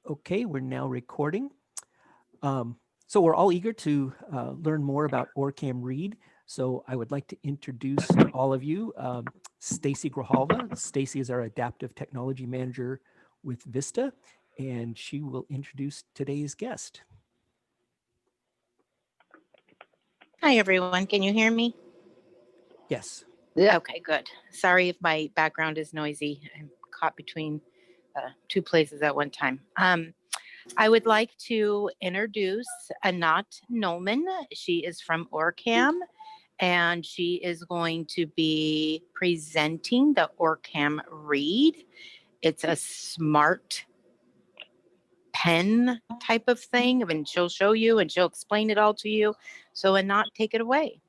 Okay, we're now recording. So we're all eager to learn more about Orcam Read. So I would like to introduce to all of you Stacy Grijalva. Stacy is our Adaptive Technology Manager with Vista, and she will introduce today's guest. Hi, everyone. Can you hear me? Yes. Yeah. Okay, good. Sorry if my background is noisy. I'm caught between two places at one time. I would like to introduce Anat Nolman. She is from Orcam, and she is going to be presenting the Orcam Read. It's a smart pen type of thing, and she'll show you and she'll explain it all to you. So Anat, take it away.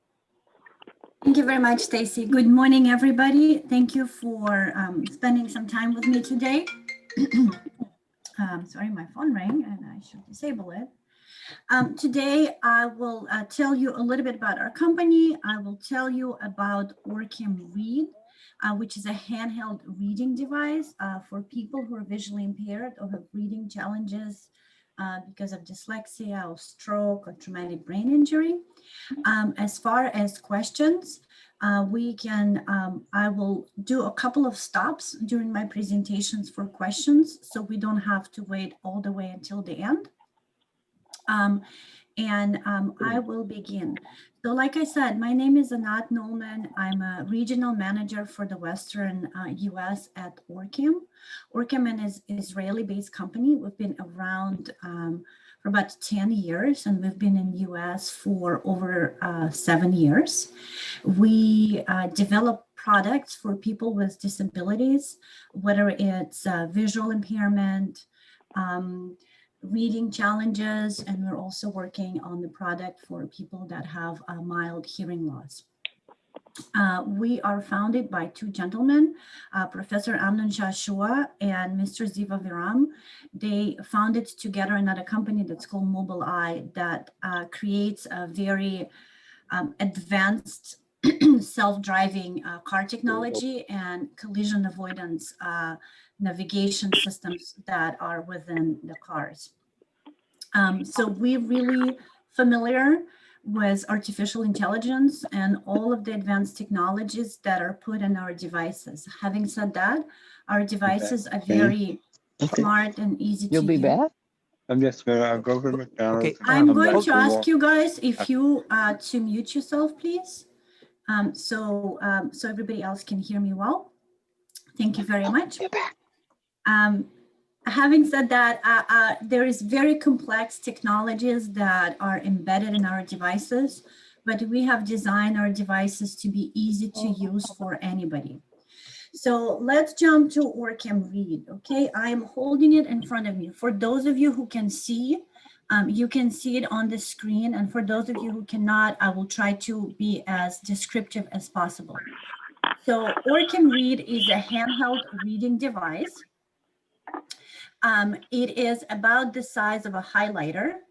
Thank you very much, Stacy. Good morning, everybody. Thank you for spending some time with me today. Sorry, my phone rang and I should disable it. Today, I will tell you a little bit about our company. I will tell you about Orcam Read, which is a handheld reading device for people who are visually impaired or have reading challenges because of dyslexia or stroke or traumatic brain injury. As far as questions, I will do a couple of stops during my presentations for questions, so we don't have to wait all the way until the end. I will begin. So like I said, my name is Anat Nolman. I'm a regional manager for the Western US at Orcam. Orcam is an Israeli-based company. We've been around for about 10 years, and we've been in the US for over 7 years. We develop products for people with disabilities, whether it's visual impairment, reading challenges, and we're also working on the product for people that have a mild hearing loss. We are founded by two gentlemen, Professor Amnon Shashua and Mr. Ziva Viram. They founded together another company that's called Mobile Eye that creates a very advanced self-driving car technology and collision avoidance navigation systems that are within the cars. So we're really familiar with artificial intelligence and all of the advanced technologies that are put in our devices. Having said that, our devices are very smart and easy to use. You'll be back? I'm just gonna go for McDonald's. Okay, I'm come going back. to ask you guys if you to mute yourself, please. So everybody else can hear me well. Thank you very much. Having said that, there is very complex technologies that are embedded in our devices, but we have designed our devices to be easy to use for anybody. So let's jump to Orcam Read, okay? I am holding it in front of me. For those of you who can see, you can see it on the screen. And for those of you who cannot, I will try to be as descriptive as possible. So Orcam Read is a handheld reading device. It is about the size of a highlighter.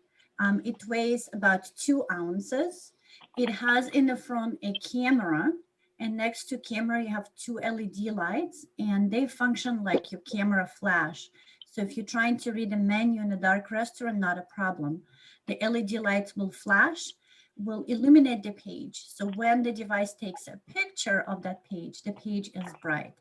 It weighs about 2 ounces. It has in the front a camera, and next to camera you have 2 LED lights, and they function like your camera flash. So if you're trying to read a menu in a dark restaurant, not a problem. The LED lights will flash, will illuminate the page. So when the device takes a picture of that page, the page is bright.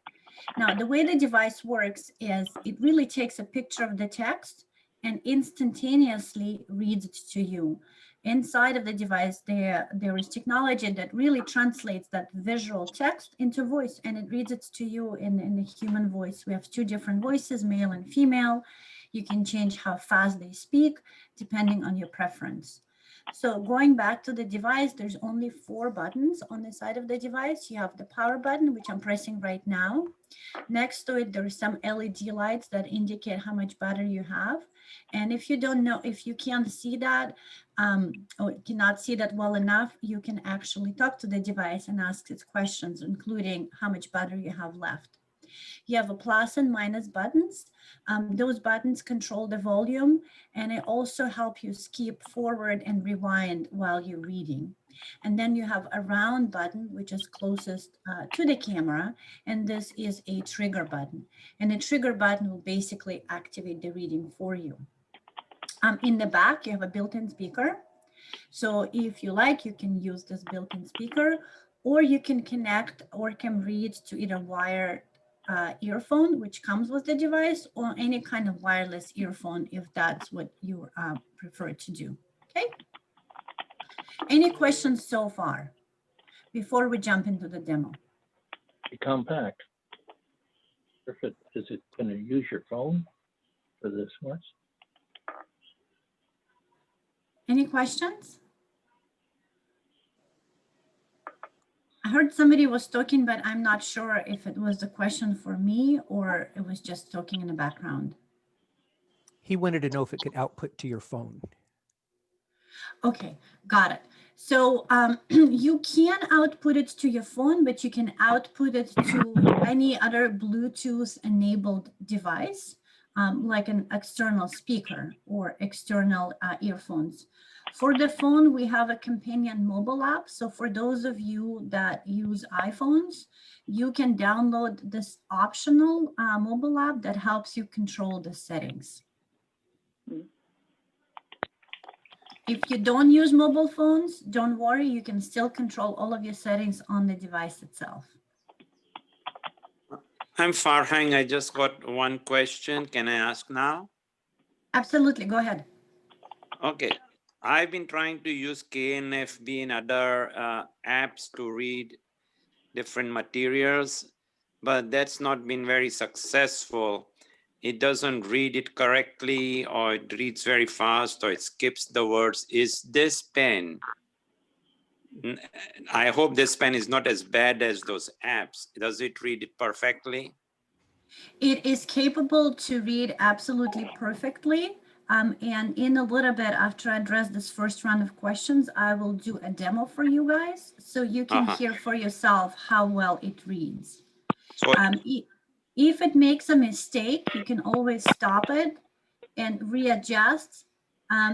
Now, the way the device works is it really takes a picture of the text and instantaneously reads it to you. Inside of the device, there is technology that really translates that visual text into voice, and it reads it to you in the human voice. We have 2 different voices, male and female. You can change how fast they speak depending on your preference. So going back to the device, there's only 4 buttons on the side of the device. You have the power button, which I'm pressing right now. Next to it, there are some LED lights that indicate how much battery you have. And if you don't know, if you can't see that or cannot see that well enough, you can actually talk to the device and ask it questions, including how much battery you have left. You have a plus and minus buttons. Those buttons control the volume, and it also help you skip forward and rewind while you're reading. And then you have a round button, which is closest to the camera. And this is a trigger button. And the trigger button will basically activate the reading for you. In the back, you have a built-in speaker. So if you like, you can use this built-in speaker, or you can connect Orcam Read to either wired earphone, which comes with the device, or any kind of wireless earphone, if that's what you prefer to do. Okay. Any questions so far before we jump into the demo? Compact. Is it going to use your phone for this one? Any questions? I heard somebody was talking, but I'm not sure if it was a question for me or it was just talking in the background. He wanted to know if it could output to your phone. Okay, got it. So you can output it to your phone, but you can output it to any other Bluetooth enabled device, like an external speaker or external earphones. For the phone, we have a companion mobile app. So for those of you that use iPhones, you can download this optional mobile app that helps you control the settings. If you don't use mobile phones, don't worry, you can still control all of your settings on the device itself. I'm Farhang. I just got one question. Can I ask now? Absolutely, go ahead. Okay. I've been trying to use KNFB and other apps to read different materials, but that's not been very successful. It doesn't read it correctly, or it reads very fast, or it skips the words. Is this pen, I hope this pen is not as bad as those apps. Does it read it perfectly? It is capable to read absolutely perfectly. And in a little bit, after I address this first round of questions, I will do a demo for you guys so you can hear for yourself how well it reads. So If it makes a mistake, you can always stop it and readjust.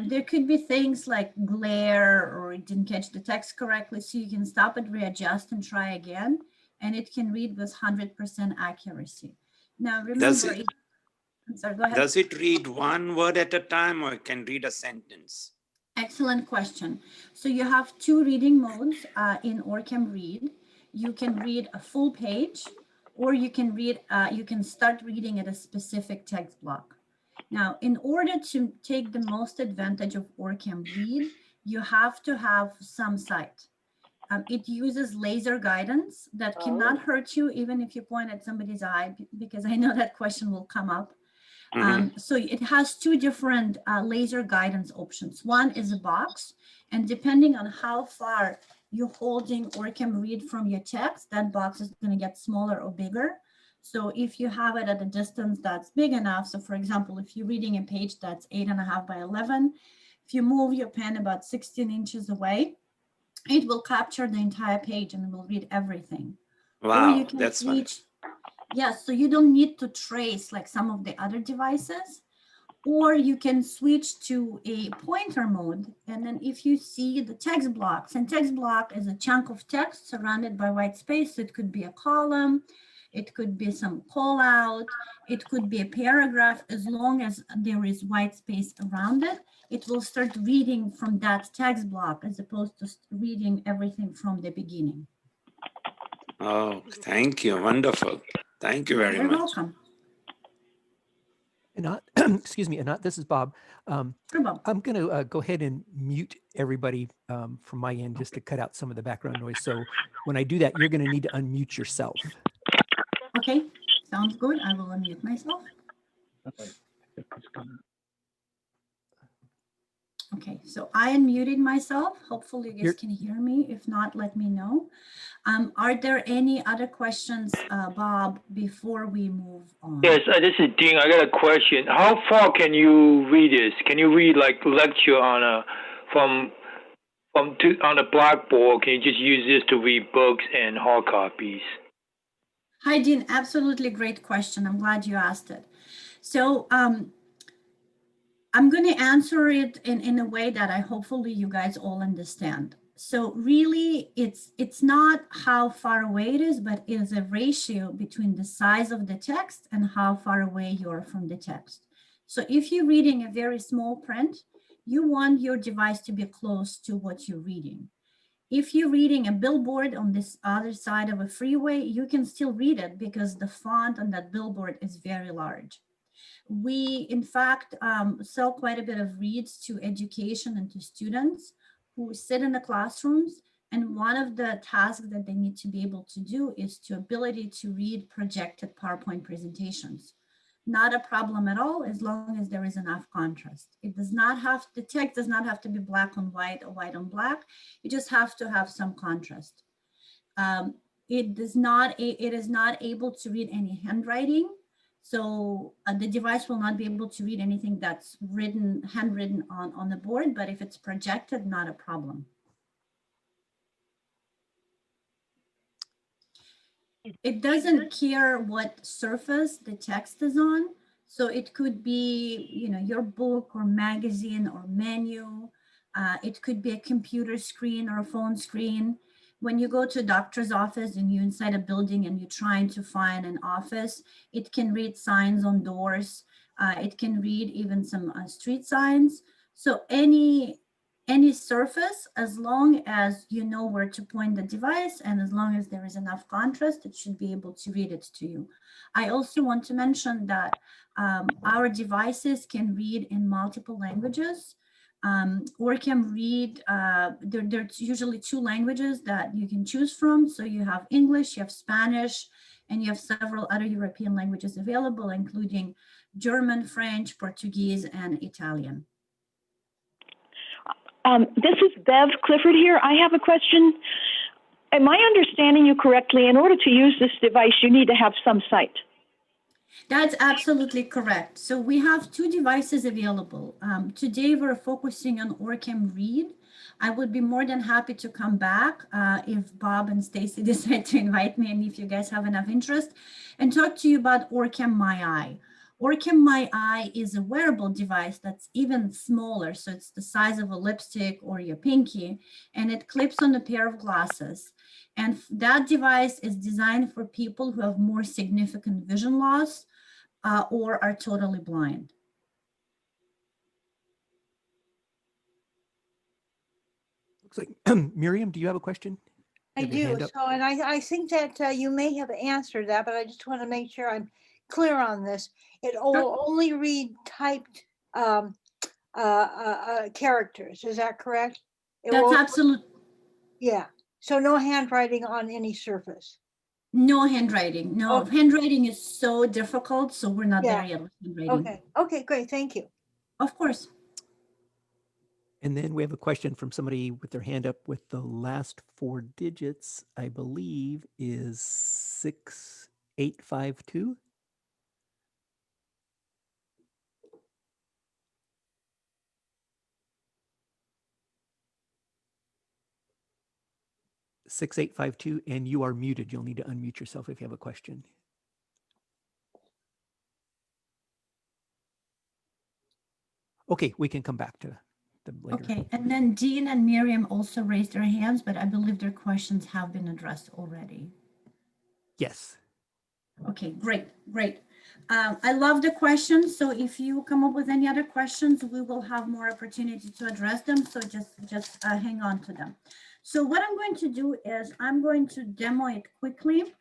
There could be things like glare or it didn't catch the text correctly, so you can stop it, readjust, and try again, and it can read with 100% accuracy. Now remember, I'm sorry, go ahead. Does it read one word at a time, or it can read a sentence? Excellent question. So you have two reading modes in Orcam Read. You can read a full page, or you can read. You can start reading at a specific text block. Now, in order to take the most advantage of Orcam Read, you have to have some sight. It uses laser guidance that cannot hurt you, even if you point at somebody's eye, because I know that question will come up. So it has two different laser guidance options. One is a box, and depending on how far you're holding Orcam Read from your text, that box is going to get smaller or bigger. So if you have it at a distance that's big enough, so for example, if you're reading a page that's 8.5 by 11, if you move your pen about 16 inches away, it will capture the entire page and it will read everything. Wow, or you can that's switch. Yes, so you don't need to trace like some of the other devices, or you can switch to a pointer mode. And then if you see the text blocks, and text block is a chunk of text surrounded by white space, so it could be a column, it could be some call out, it could be a paragraph. As long as there is white space around it, it will start reading from that text block as opposed to reading everything from the beginning. Oh, thank you. Wonderful. Thank you very You're much. welcome. Anat, excuse me, Anat, this is Bob. Sure, Bob. I'm going to go ahead and mute everybody from my end just to cut out some of the background noise. So when I do that, you're going to need to unmute yourself. Okay, sounds good. I will unmute myself. Okay, so I unmuted myself. Hopefully you guys can hear me. If not, let me know. Are there any other questions, Bob, before we move on? Yes, this is Dean. I got a question. How far can you read this? Can you read like lecture on on the blackboard? Can you just use this to read books and hard copies? Hi, Dean. Absolutely great question. I'm glad you asked it. So I'm going to answer it in a way that hopefully you guys all understand. So really, it's not how far away it is, but it is a ratio between the size of the text and how far away you are from the text. So if you're reading a very small print, you want your device to be close to what you're reading. If you're reading a billboard on this other side of a freeway, you can still read it because the font on that billboard is very large. We, in fact, sell quite a bit of reads to education and to students who sit in the classrooms. And one of the tasks that they need to be able to do is to ability to read projected PowerPoint presentations. Not a problem at all, as long as there is enough contrast. It does not have, the text does not have to be black on white or white on black. You just have to have some contrast. It is not able to read any handwriting. So the device will not be able to read anything that's handwritten on the board, but if it's projected, not a problem. It doesn't care what surface the text is on. So it could be, your book or magazine or menu. It could be a computer screen or a phone screen. When you go to a doctor's office and you're inside a building and you're trying to find an office, it can read signs on doors. It can read even some street signs. So any surface, as long as you know where to point the device and as long as there is enough contrast, it should be able to read it to you. I also want to mention that our devices can read in multiple languages. Orcam read, there's usually 2 languages that you can choose from. So you have English, you have Spanish, and you have several other European languages available, including German, French, Portuguese, and Italian. This is Bev Clifford here. I have a question. Am I understanding you correctly? In order to use this device, you need to have some sight. That's absolutely correct. So we have 2 devices available. Today we're focusing on Orcam Read. I would be more than happy to come back if Bob and Stacy decide to invite me and if you guys have enough interest, and talk to you about Orcam My Eye. Orcam My Eye is a wearable device that's even smaller. So it's the size of a lipstick or your pinky, and it clips on a pair of glasses. And that device is designed for people who have more significant vision loss or are totally blind. Looks like Miriam, do you have a question? I do. So, and I think that you may have answered that, but I just want to make sure I'm clear on this. It will only read typed characters. Is that correct? That's absolute. Yeah. So no handwriting on any surface. No handwriting. No, handwriting is so difficult. So we're not there yet with handwriting. Okay. Okay, great. Thank you. Of course. And then we have a question from somebody with their hand up with the last 4 digits, I believe, is 6852. (6852), and you are muted. You'll need to unmute yourself if you have a question. Okay, we can come back to them later. Okay, and then Dean and Miriam also raised their hands, but I believe their questions have been addressed already. Yes. Okay, great. I love the questions. So if you come up with any other questions, we will have more opportunity to address them. So just hang on to them. So what I'm going to do is I'm going to demo it quickly.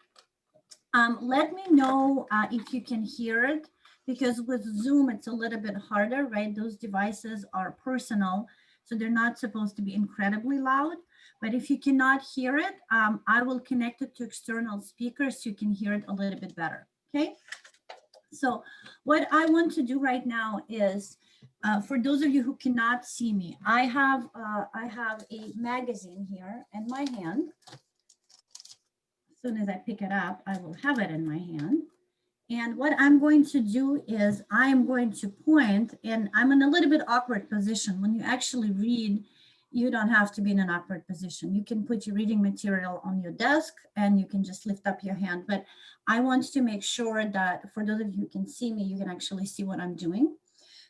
Let me know if you can hear it, because with Zoom, it's a little bit harder, right? Those devices are personal, so they're not supposed to be incredibly loud. But if you cannot hear it, I will connect it to external speakers so you can hear it a little bit better, okay? So what I want to do right now is, for those of you who cannot see me, I have a magazine here in my hand. As soon as I pick it up, I will have it in my hand. And what I'm going to do is I am going to point, and I'm in a little bit awkward position. When you actually read, you don't have to be in an awkward position. You can put your reading material on your desk and you can just lift up your hand. But I want to make sure that for those of you who can see me, you can actually see what I'm doing.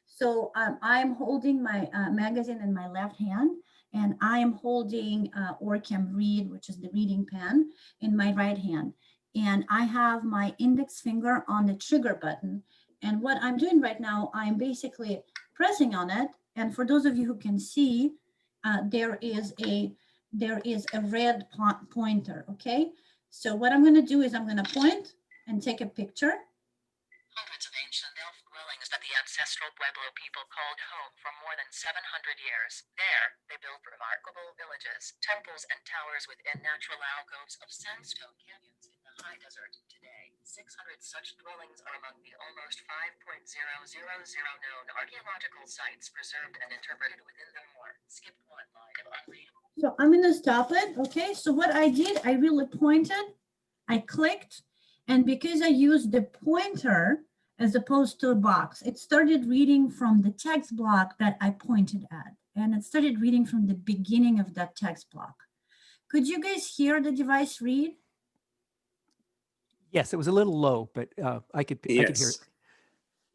So I'm holding my magazine in my left hand. And I am holding Orcam Read, which is the reading pen, in my right hand. And I have my index finger on the trigger button. And what I'm doing right now, I'm basically pressing on it. And for those of you who can see, there is a red pointer, okay? So what I'm gonna do is I'm gonna point and take a picture. Hundreds of ancient elf dwellings that the ancestral Pueblo people called home for more than 700 years. There, they built remarkable villages, temples, and towers within natural alcoves of sandstone canyons in the high desert. Today, 600 such dwellings are among the almost 5.000 known archaeological sites preserved and interpreted within them. More. Skip one line of unreadable. So I'm gonna stop it, okay? So what I did, I really pointed, I clicked, and because I used the pointer as opposed to a box, it started reading from the text block that I pointed at. And it started reading from the beginning of that text block. Could you guys hear the device read? Yes, it was a little low, but I could hear it. Yes.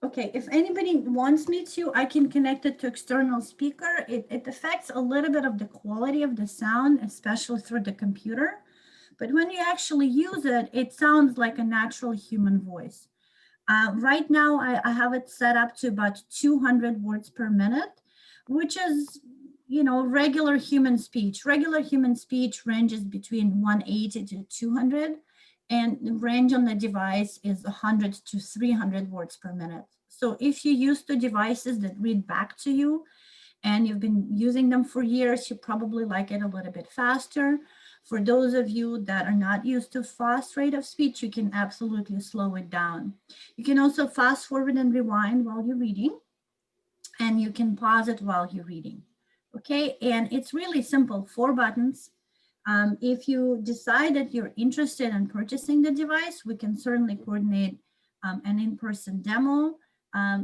Okay, if anybody wants me to, I can connect it to external speaker. It affects a little bit of the quality of the sound, especially through the computer. But when you actually use it, it sounds like a natural human voice. Right now, I have it set up to about 200 words per minute, which is, you know, regular human speech. Regular human speech ranges between 180 to 200, and the range on the device is 100 to 300 words per minute. So if you use the devices that read back to you, and you've been using them for years, you probably like it a little bit faster. For those of you that are not used to fast rate of speech, you can absolutely slow it down. You can also fast forward and rewind while you're reading, and you can pause it while you're reading. Okay, and it's really simple, 4 buttons. If you decide that you're interested in purchasing the device, we can certainly coordinate an in-person demo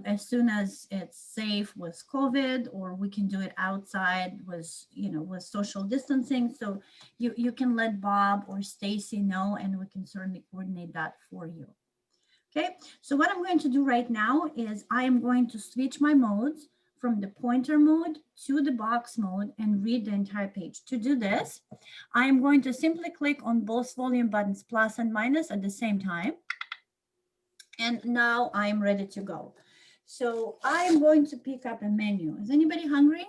as soon as it's safe with COVID, or we can do it outside with, you know, with social distancing. So you can let Bob or Stacy know, and we can certainly coordinate that for you. Okay, so what I'm going to do right now is I am going to switch my modes from the pointer mode to the box mode and read the entire page. To do this, I am going to simply click on both volume buttons, plus and minus, at the same time. And now I'm ready to go. So I'm going to pick up a menu. Is anybody hungry?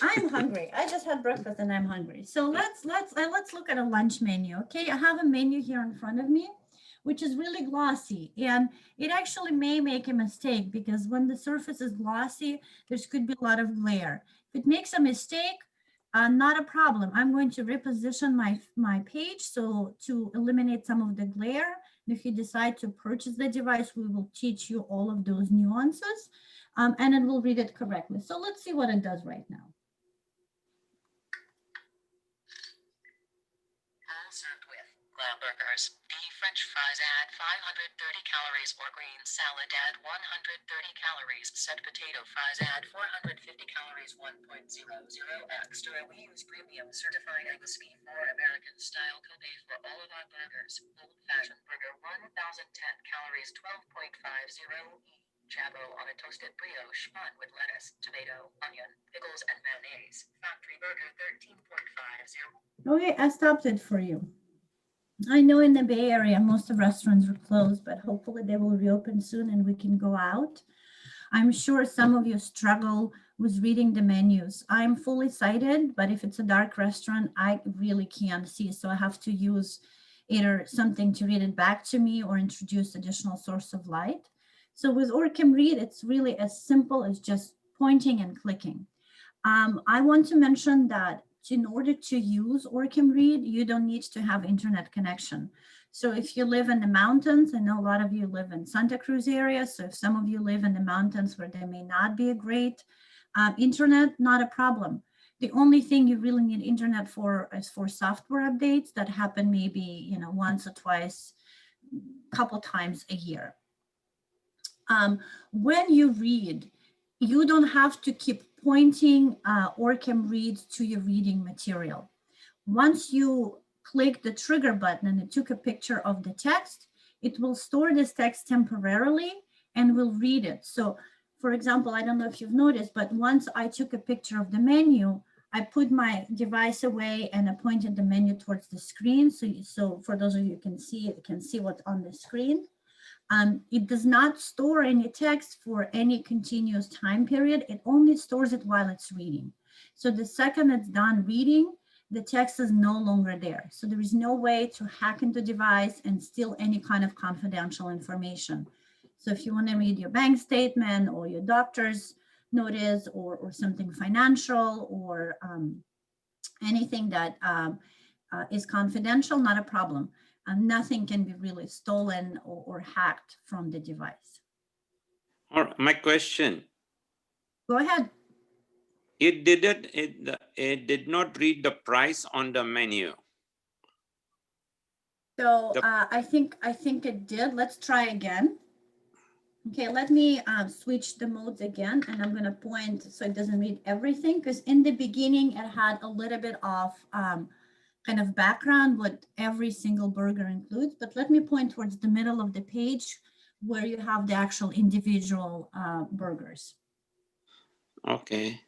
I'm hungry. I just had breakfast and I'm hungry. So let's look at a lunch menu. Okay, I have a menu here in front of me, which is really glossy, and it actually may make a mistake because when the surface is glossy, there could be a lot of glare. If it makes a mistake, not a problem. I'm going to reposition my page so to eliminate some of the glare. And if you decide to purchase the device, we will teach you all of those nuances, and it will read it correctly. So let's see what it does right now. Served with lamb burgers, beef French fries add 530 calories, or green salad add 130 calories, set potato fries add 450 calories, 1.00 extra. We use premium certified Angus beef for American style Kobe for all of our burgers. Old fashioned burger 1010 calories, 12.50 Chabo on a toasted brioche bun with lettuce, tomato, onion, pickles, and mayonnaise. Factory burger 13.50. Okay, I stopped it for you. I know in the Bay Area, most of restaurants are closed, but hopefully they will reopen soon and we can go out. I'm sure some of you struggle with reading the menus. I'm fully sighted, but if it's a dark restaurant, I really can't see. So I have to use either something to read it back to me or introduce additional source of light. So with Orcam Read, it's really as simple as just pointing and clicking. I want to mention that in order to use Orcam Read, you don't need to have internet connection. So if you live in the mountains, I know a lot of you live in Santa Cruz area. So if some of you live in the mountains where there may not be a great internet, not a problem. The only thing you really need internet for is for software updates that happen maybe, you know, once or twice, couple times a year. When you read, you don't have to keep pointing Orcam Read to your reading material. Once you click the trigger button and it took a picture of the text, it will store this text temporarily and will read it. So For example, I don't know if you've noticed, but once I took a picture of the menu, I put my device away and I pointed the menu towards the screen. So for those of you who can see what's on the screen. It does not store any text for any continuous time period. It only stores it while it's reading. So the second it's done reading, the text is no longer there. So there is no way to hack into device and steal any kind of confidential information. So if you want to read your bank statement or your doctor's notice or something financial or anything that is confidential, not a problem. Nothing can be really stolen or hacked from the device. All right, my question. Go ahead. It did not read the price on the menu. So I think it did. Let's try again. Okay, let me switch the modes again, and I'm going to point so it doesn't read everything, because in the beginning it had a little bit of kind of background what every single burger includes. But let me point towards the middle of the page where you have the actual individual burgers. Okay.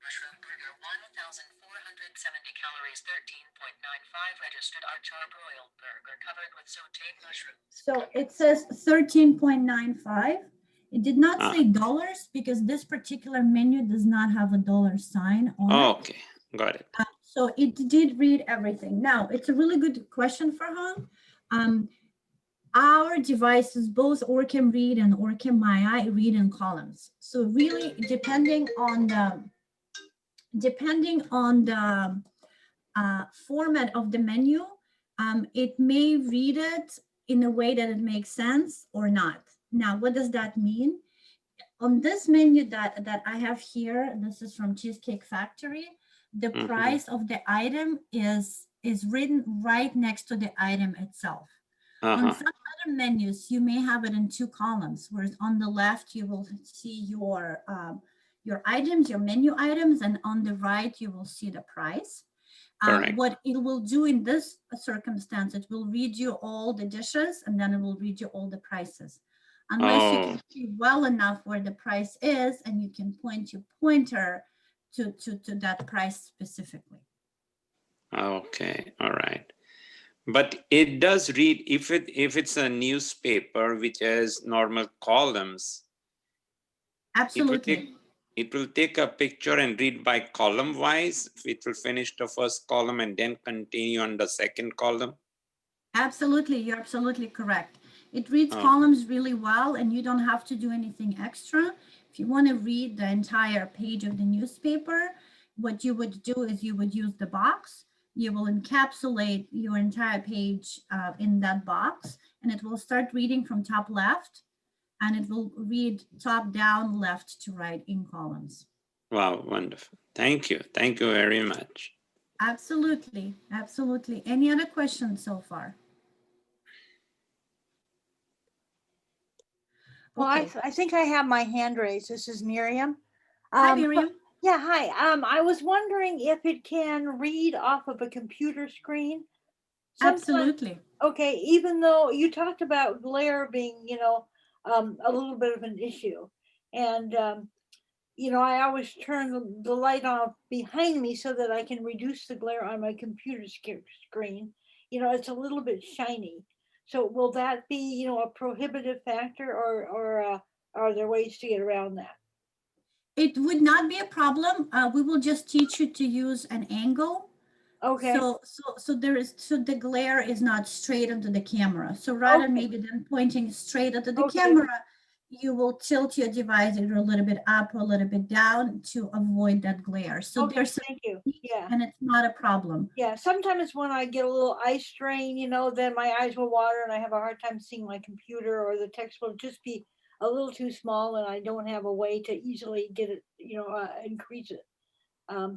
Mushroom burger 1,470 calories, 13.95 registered are charbroiled burger covered with sauteed mushrooms. So it says 13.95. It did not say dollars because this particular menu does not have a dollar sign on it. Okay, got it. So it did read everything. Now, it's a really good question, Farhan. Our devices, both Orcam Read and Orcam My Eye, read in columns. So really, depending on the format of the menu, it may read it in a way that it makes sense or not. Now, what does that mean? On this menu that I have here, this is from Cheesecake Factory, the price of the item is written right next to the item itself. On some other menus, you may have it in two columns, whereas on the left, you will see your items, your menu items, and on the right, you will see the price. What it will do in this circumstance, it will read you all the dishes and then it will read you all the prices. Unless you can see well enough where the price is and you can point your pointer to that price specifically. Okay, all right. But it does read, if it's a newspaper which has normal columns. Absolutely. It will take a picture and read by column wise. It will finish the first column and then continue on the second column. Absolutely, you're absolutely correct. It reads columns really well and you don't have to do anything extra. If you want to read the entire page of the newspaper, what you would do is you would use the box. You will encapsulate your entire page in that box and it will start reading from top left and it will read top down, left to right in columns. Wow, wonderful. Thank you. Thank you very much. Absolutely, absolutely. Any other questions so far? Well, I think I have my hand raised. This is Miriam. Hi, Miriam. Yeah, hi. I was wondering if it can read off of a computer screen. Absolutely. Okay, even though you talked about glare being, a little bit of an issue. And, I always turn the light off behind me so that I can reduce the glare on my computer screen. It's a little bit shiny. So will that be, a prohibitive factor or are there ways to get around that? It would not be a problem. We will just teach you to use an angle. Okay. So the glare is not straight into the camera. So rather maybe than pointing straight into the camera, you will tilt your device either a little bit up or a little bit down to avoid that glare. So there's thank you. Yeah. And it's not a problem. Yeah. Sometimes when I get a little eye strain, then my eyes will water and I have a hard time seeing my computer or the text will just be a little too small and I don't have a way to easily get it, increase it.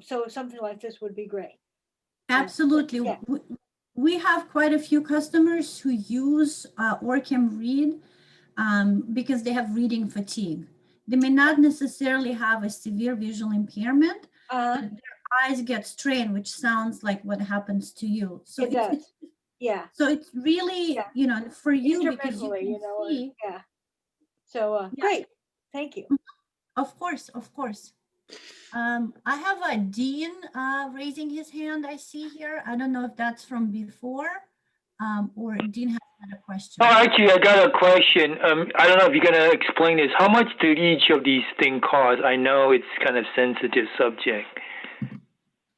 So something like this would be great. Absolutely. Yeah. We have quite a few customers who use Orcam Read because they have reading fatigue. They may not necessarily have a severe visual impairment, but their eyes get strained, which sounds like what happens to you. So it does. Yeah. So it's really, Yeah. you know, for you, because you Intermittently, can you know, see. yeah. So Yeah. great. Thank you. Of course, of course. I have a Dean raising his hand, I see here. I don't know if that's from before, or Dean has another question. Oh, actually, I got a question. I don't know if you're gonna explain this. How much do each of these things cost? I know it's kind of sensitive subject.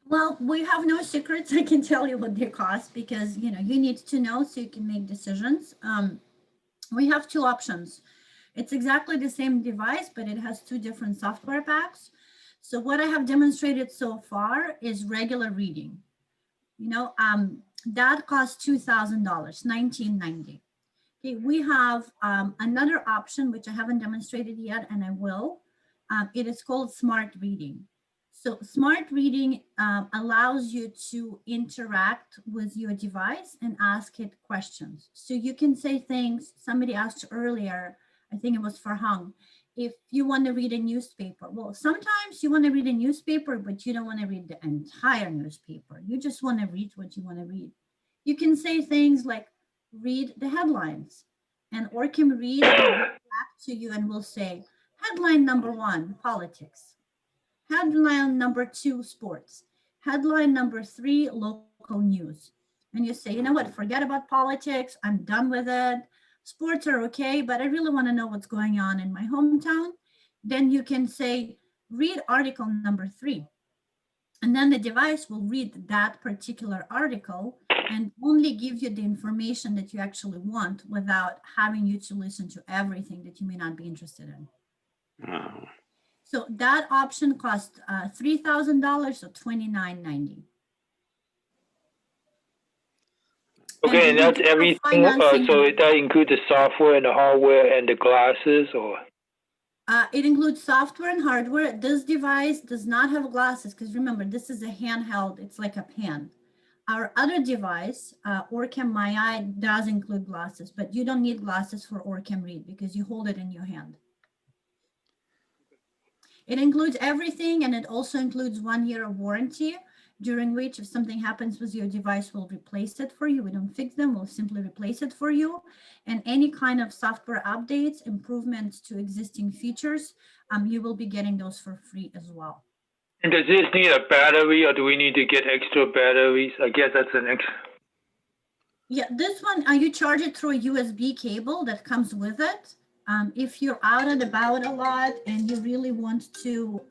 Well, we have no secrets. I can tell you what they cost because, you know, you need to know so you can make decisions. We have two options. It's exactly the same device, but it has two different software packs. So what I have demonstrated so far is regular reading. You know, that costs $2,000, $1,990. Okay, we have another option, which I haven't demonstrated yet, and I will. It is called smart reading. So smart reading allows you to interact with your device and ask it questions. So you can say things, somebody asked earlier, I think it was Farhang, if you want to read a newspaper. Well, sometimes you want to read a newspaper, but you don't want to read the entire newspaper. You just want to read what you want to read. You can say things like, read the headlines. And Orcam Read will read back to you and will say, headline number 1, politics. Headline number 2, sports. Headline number 3, local news. And you say, you know what, forget about politics. I'm done with it. Sports are okay, but I really want to know what's going on in my hometown. Then you can say, read article number 3. And then the device will read that particular article and only give you the information that you actually want without having you to listen to everything that you may not be interested in. Wow. So that option costs $3,000, so $2,990. Okay, and that's everything. So that includes the software and the hardware and the glasses, or? It includes software and hardware. This device does not have glasses because remember, this is a handheld. It's like a pen. Our other device, Orcam My Eye, does include glasses, but you don't need glasses for Orcam Read because you hold it in your hand. It includes everything, and it also includes 1 year of warranty, during which if something happens with your device, we'll replace it for you. We don't fix them, we'll simply replace it for you. And any kind of software updates, improvements to existing features, you will be getting those for free as well. And does this need a battery, or do we need to get extra batteries? I guess that's an extra. Yeah, this one, you charge it through a USB cable that comes with it. If you're out and about a lot and you really want to,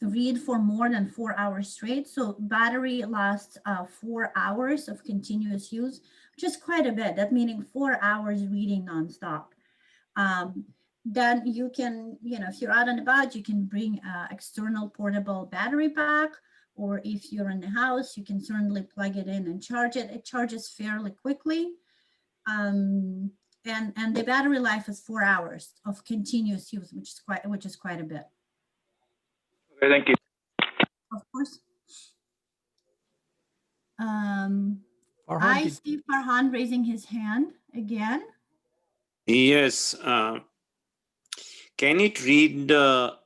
read for more than 4 hours straight, so battery lasts 4 hours of continuous use, which is quite a bit. That meaning 4 hours reading nonstop. Then you can, you know, if you're out and about, you can bring external portable battery pack, or if you're in the house, you can certainly plug it in and charge it. It charges fairly quickly. And the battery life is 4 hours of continuous use, which is quite a bit. Okay, thank you. Of course. Farhan, I see Farhan raising his hand again. Yes. Can it read the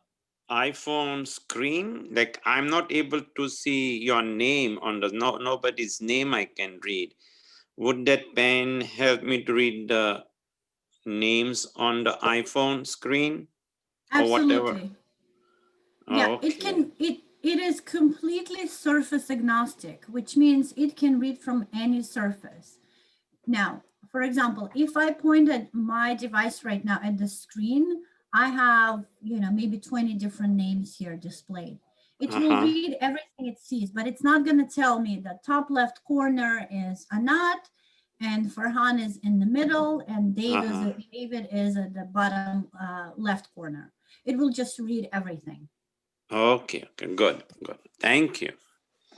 iPhone screen? Like, I'm not able to see your name on the nobody's name I can read. Would that pen help me to read the names on the iPhone screen? Absolutely. Or whatever? Yeah, Okay. it is completely surface agnostic, which means it can read from any surface. Now, for example, if I pointed my device right now at the screen, I have, you know, maybe 20 different names here displayed. It will read everything it sees, but it's not going to tell me the top left corner is Anat, and Farhan is in the middle, and David is at the bottom left corner. It will just read everything. Okay, good. Thank you.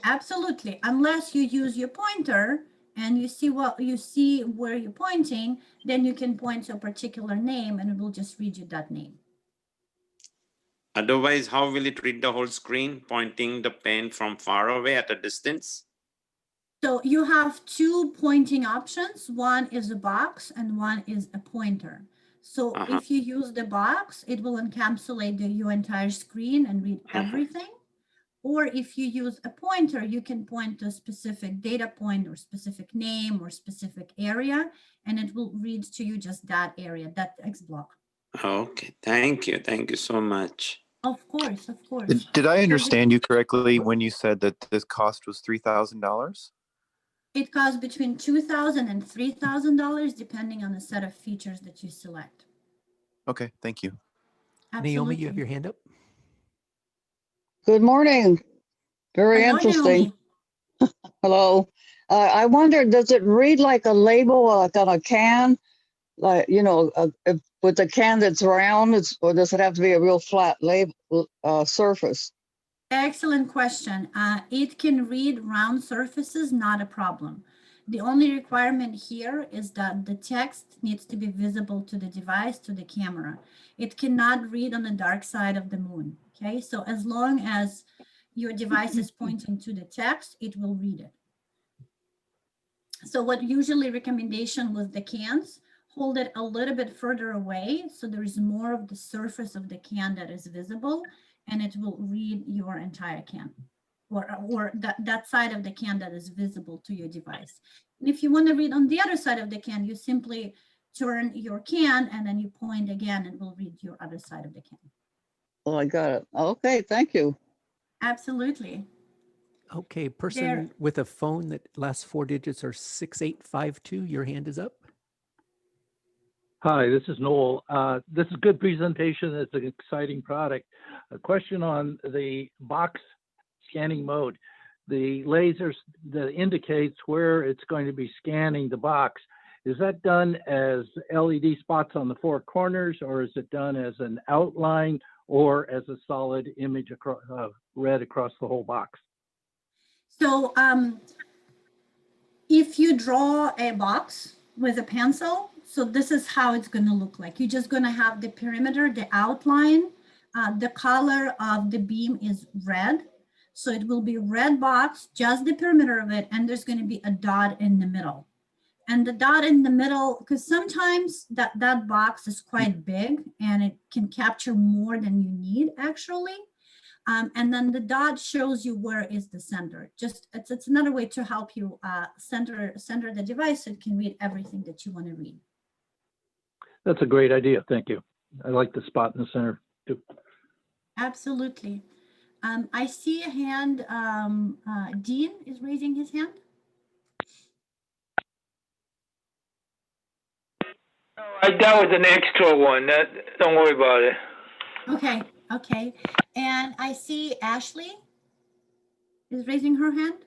Absolutely, unless you use your pointer and you see where you're pointing, then you can point to a particular name and it will just read you that name. Otherwise, how will it read the whole screen, pointing the pen from far away at a distance? So you have two pointing options. One is a box and one is a pointer. So if you use the box, it will encapsulate your entire screen and read everything. Or if you use a pointer, you can point to a specific data point or specific name or specific area, and it will read to you just that area, that text block. Okay, thank you. Thank you so much. Of course, of course. Did I understand you correctly when you said that this cost was $3,000? It costs between $2,000 and $3,000 depending on the set of features that you select. Okay, thank you. Absolutely. Naomi, you have your hand up. Good morning. Very Hello, interesting. Naomi. Hello. I wonder, does it read like a label like on a can? Like, you know, with the can that's round, or does it have to be a real flat label surface? Excellent question. It can read round surfaces, not a problem. The only requirement here is that the text needs to be visible to the device, to the camera. It cannot read on the dark side of the moon. Okay, so as long as your device is pointing to the text, it will read it. So what usually recommendation with the cans, hold it a little bit further away so there is more of the surface of the can that is visible, and it will read your entire can, or that side of the can that is visible to your device. And if you want to read on the other side of the can, you simply turn your can and then you point again and will read your other side of the can. Oh, I got it. Okay, thank you. Absolutely. Okay, person with a phone that last 4 digits are 6852, your hand is up. Hi, this is Noel. This is a good presentation. It's an exciting product. A question on the box scanning mode. The lasers that indicates where it's going to be scanning the box, is that done as LED spots on the 4 corners, or is it done as an outline or as a solid image across, read across the whole box? So if you draw a box with a pencil, so this is how it's going to look like. You're just going to have the perimeter, the outline. The color of the beam is red. So it will be red box, just the perimeter of it, and there's going to be a dot in the middle. And the dot in the middle, because sometimes that box is quite big and it can capture more than you need actually. And then the dot shows you where is the center. Just it's another way to help you center the device so it can read everything that you want to read. That's a great idea. Thank you. I like the spot in the center too. Absolutely. I see a hand. Dean is raising his hand. That was an extra one. Don't worry about it. Okay, okay. And I see Ashley is raising her hand.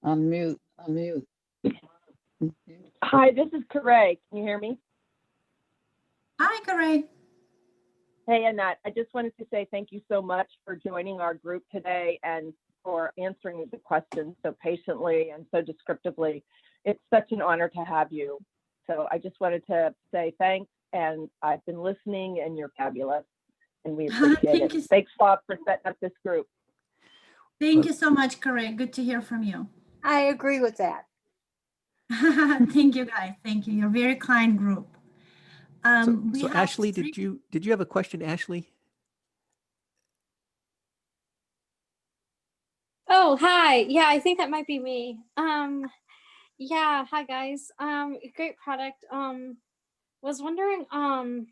Unmute. Hi, this is Karay. Can you hear me? Hi, Karay. Hey, Annette. I just wanted to say thank you so much for joining our group today and for answering the questions so patiently and so descriptively. It's such an honor to have you. So I just wanted to say thanks, and I've been listening, and you're fabulous, and we appreciate it. Thanks, Bob, for setting up this group. Thank you so much, Karay. Good to hear from you. I agree with that. Thank you, guys. Thank you. You're a very kind group. So Ashley, did you have a question, Ashley? Oh, hi. Yeah, I think that might be me. Yeah, hi guys. Great product. Was wondering, and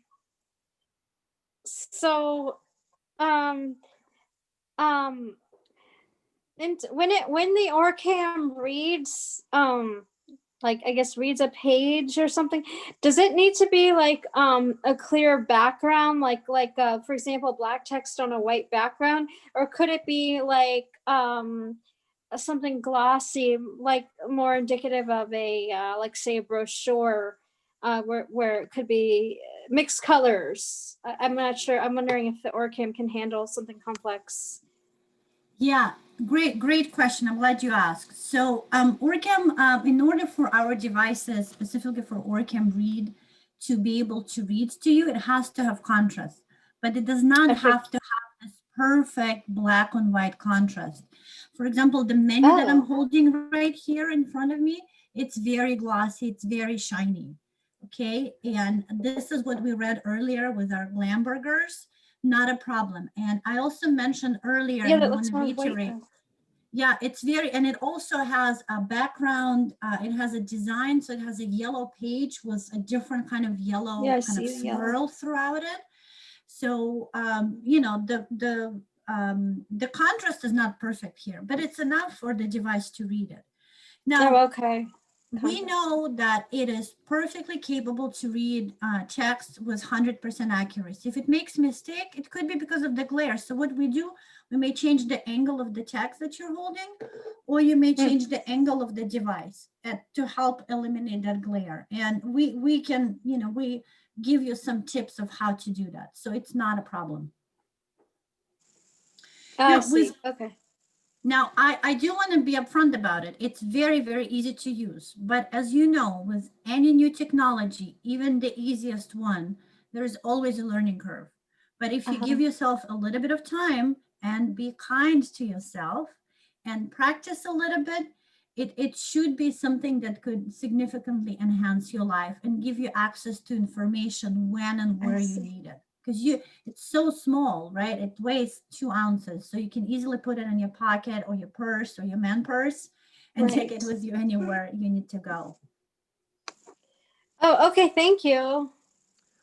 when the Orcam reads, like I guess reads a page or something, does it need to be like a clear background, like for example black text on a white background, or could it be like something glossy, like more indicative of a like say a brochure, where it could be mixed colors? I'm not sure. I'm wondering if the Orcam can handle something complex. Yeah, great question. I'm glad you asked. So Orcam, in order for our devices, specifically for Orcam Read, to be able to read to you, it has to have contrast, but it does not have to have this perfect black and white contrast. For example, the menu that I'm holding right here in front of me, it's very glossy, it's very shiny. okay? And this is what we read earlier with our Glamburgers, not a problem. And I also mentioned earlier, Yeah, and I that want looks to more white reiterate, though. yeah, it's very, and it also has a background, it has a design, so it has a yellow page with a different kind of yellow Yeah, I kind of see the yellow. swirl throughout it. So, you know, the contrast is not perfect here, but it's enough for the device to read it. Now, Oh, okay. we know that it is perfectly capable to read text with 100% accuracy. If it makes mistake, it could be because of the glare. So what we do, we may change the angle of the text that you're holding, or you may change the angle of the device to help eliminate that glare. And we can, you know, we give you some tips of how to do that. So it's not a problem. I see. Okay. Now, I do want to be upfront about it. It's very, very easy to use. But as you know, with any new technology, even the easiest one, there's always a learning curve. But if you give yourself a little bit of time and be kind to yourself and practice a little bit, it should be something that could significantly enhance your life and give you access to information when and where you need it. Because it's so small, right? It weighs 2 ounces. So you can easily put it in your pocket or your purse or your man purse and take it with you anywhere you need to go. Oh, okay. Thank you.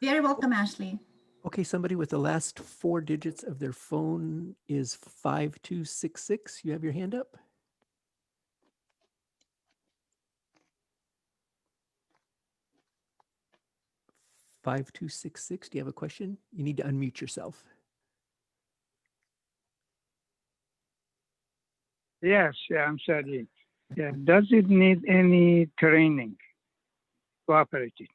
Very welcome, Ashley. Okay, somebody with the last 4 digits of their phone is 5266. You have your hand up? $5266. Do you have a question? You need to unmute yourself. Yes, yeah, I'm sorry. Yeah, does it need any training to operate it?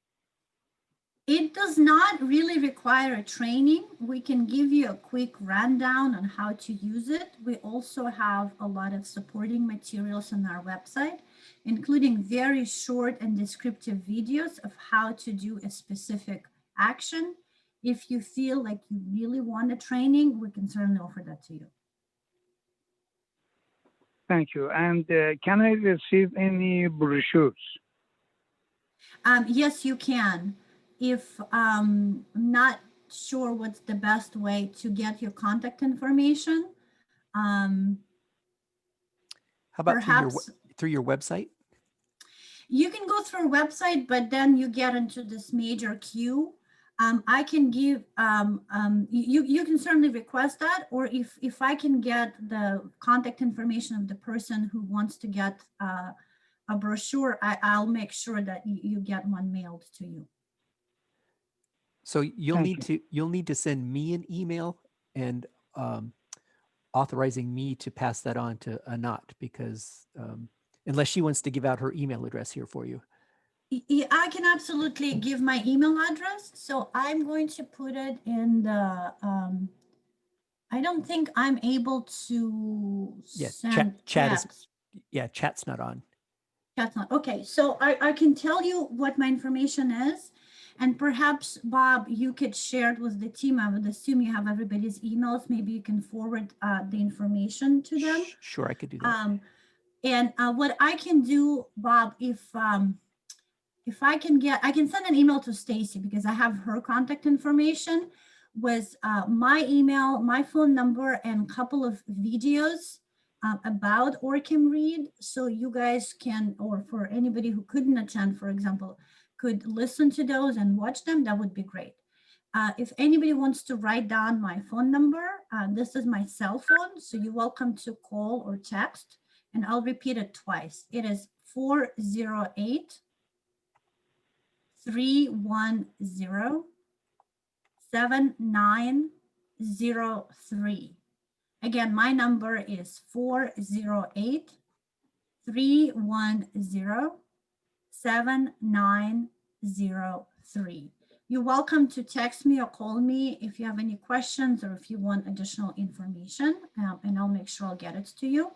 It does not really require a training. We can give you a quick rundown on how to use it. We also have a lot of supporting materials on our website, including very short and descriptive videos of how to do a specific action. If you feel like you really want a training, we can certainly offer that to you. Thank you. And can I receive any brochures? Yes, you can. If not sure what's the best way to get your contact information, how about perhaps through your website? You can go through our website, but then you get into this major queue. I can give you can certainly request that, or if I can get the contact information of the person who wants to get a brochure, I'll make sure that you get one mailed to you. So you'll need to send me an email and authorizing me to pass that on to Anat, because unless she wants to give out her email address here for you. Yeah, I can absolutely give my email address. So I'm going to put it in the, I don't think I'm able to send text. Chat's not on. Chat's not, okay. So I can tell you what my information is. And perhaps, Bob, you could share it with the team. I would assume you have everybody's emails. Maybe you can forward the information to them. Sure, I could do that. And what I can do, Bob, if I can I can send an email to Stacy because I have her contact information with my email, my phone number, and a couple of videos about Orcam Read. So you guys can, or for anybody who couldn't attend, for example, could listen to those and watch them. That would be great. If anybody wants to write down my phone number, this is my cell phone. So you're welcome to call or text, and I'll repeat it twice. It is 408 310-7903. Again, my number is 408-310-7903. You're welcome to text me or call me if you have any questions or if you want additional information, and I'll make sure I'll get it to you.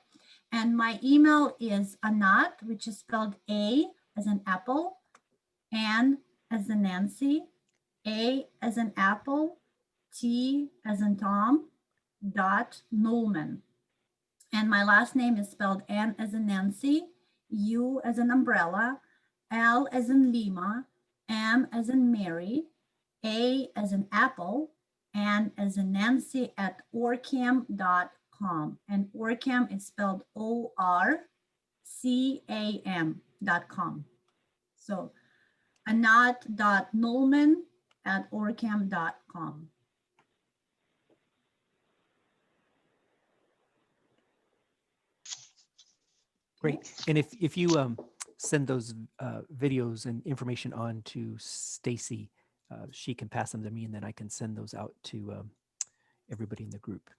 And my email is Anat, which is spelled A as in apple, N as in Nancy, A as in apple, T as in Tom, .Nolman. And my last name is spelled N as in Nancy, U as in umbrella, L as in Lima, M as in Mary, A as in Apple, N as in Nancy at orcam.com. And Orcam is spelled ORCAM.com. So anat.nolman at orcam.com. Great. And if you send those videos and information on to Stacy, she can pass them to me, and then I can send those out to everybody in the group.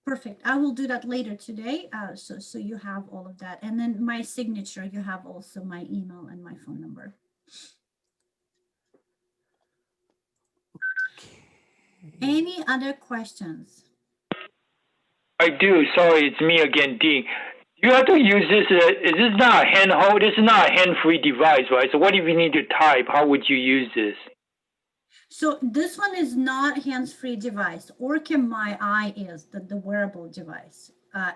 Perfect. I will do that later today. So you have all of that. And then my signature, you have also my email and my phone number. Any other questions? I do. Sorry, it's me again, Dean. You have to use this. This is not a handhold. This is not a hand-free device, right? So what if you need to type? How would you use this? So this one is not hands-free device. Orcam My Eye is the wearable device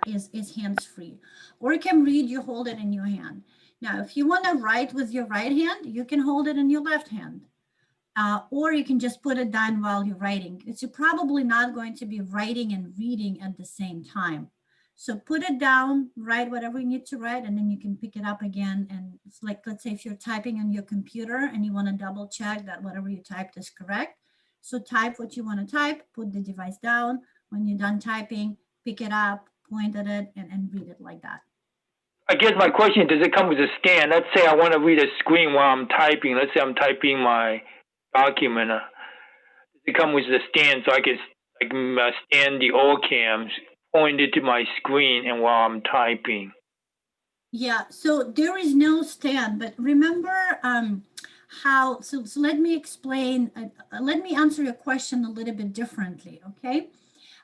is hands-free. Orcam Read, you hold it in your hand. Now, if you want to write with your right hand, you can hold it in your left hand. Or you can just put it down while you're writing. Because you're probably not going to be writing and reading at the same time. So put it down, write whatever you need to write, and then you can pick it up again. And it's like, let's say if you're typing on your computer and you want to double check that whatever you typed is correct. So type what you want to type, put the device down. When you're done typing, pick it up, point at it, and read it like that. I guess my question, does it come with a stand? Let's say I want to read a screen while I'm typing. Let's say I'm typing my document. Does it come with a stand so I can stand the Orcam, point it to my screen and while I'm typing? Yeah, so there is no stand, but remember so let me explain, let me answer your question a little bit differently, okay?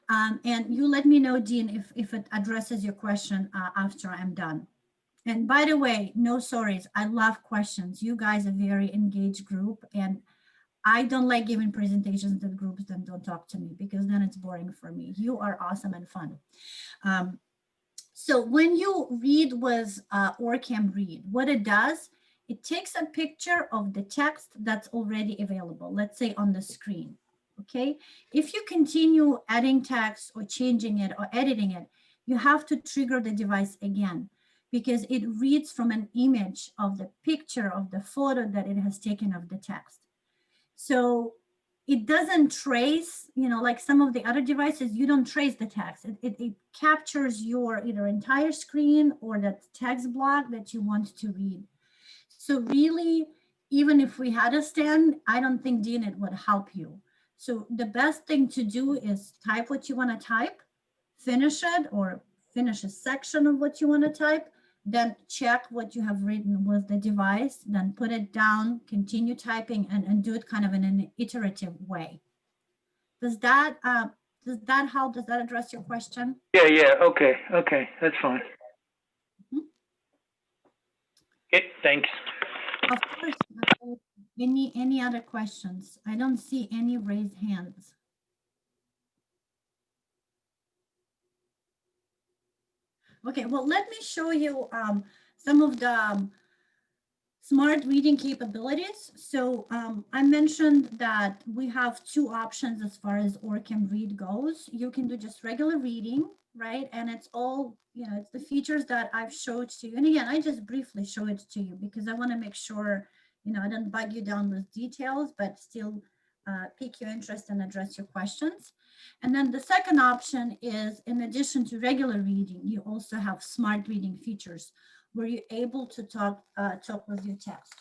And you let me know, Dean, if it addresses your question after I'm done. And by the way, no sorries, I love questions. You guys are a very engaged group, and I don't like giving presentations to groups that don't talk to me, because then it's boring for me. You are awesome and fun. So when you read with Orcam Read, what it does, it takes a picture of the text that's already available, let's say on the screen, okay? If you continue adding text or changing it or editing it, you have to trigger the device again, because it reads from an image of the picture of the photo that it has taken of the text. So it doesn't trace, like some of the other devices, you don't trace the text. It captures your either entire screen or that text block that you want to read. So really, even if we had a stand, I don't think, Dean, it would help you. So the best thing to do is type what you want to type, finish it, or finish a section of what you want to type, then check what you have written with the device, then put it down, continue typing, and do it kind of in an iterative way. Does that help? Does that address your question? Yeah, okay, that's fine. Okay, thanks. Of course. Any other questions? I don't see any raised hands. Okay, well, let me show you some of the smart reading capabilities. So I mentioned that we have two options as far as Orcam Read goes. You can do just regular reading, right? And it's all, it's the features that I've showed to you. And again, I just briefly show it to you because I want to make sure, I don't bug you down with details, but still pique your interest and address your questions. And then the second option is, in addition to regular reading, you also have smart reading features where you're able to talk with your text.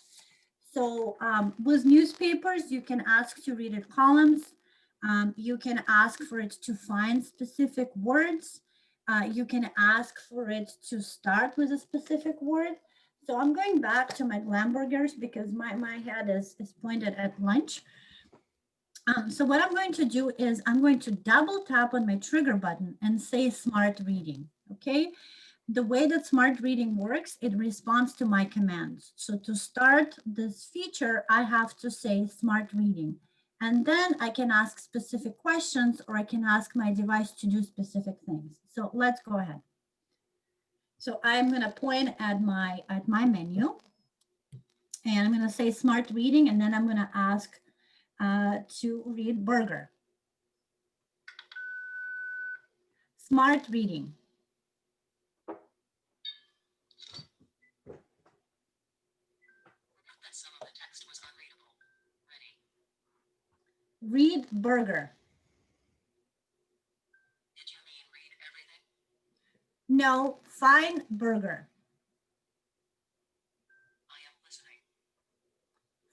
So with newspapers, you can ask to read it columns. You can ask for it to find specific words. You can ask for it to start with a specific word. So I'm going back to my Glamburgers because my head is pointed at lunch. So what I'm going to do is I'm going to double tap on my trigger button and say smart reading, okay? The way that smart reading works, it responds to my commands. So to start this feature, I have to say smart reading. And then I can ask specific questions, or I can ask my device to do specific things. So let's go ahead. So I'm going to point at my menu. And I'm going to say smart reading, and then I'm going to ask to read burger. Smart reading. That some of the text was unreadable. Ready. Read burger. Did you mean read everything? No, find burger. I am listening.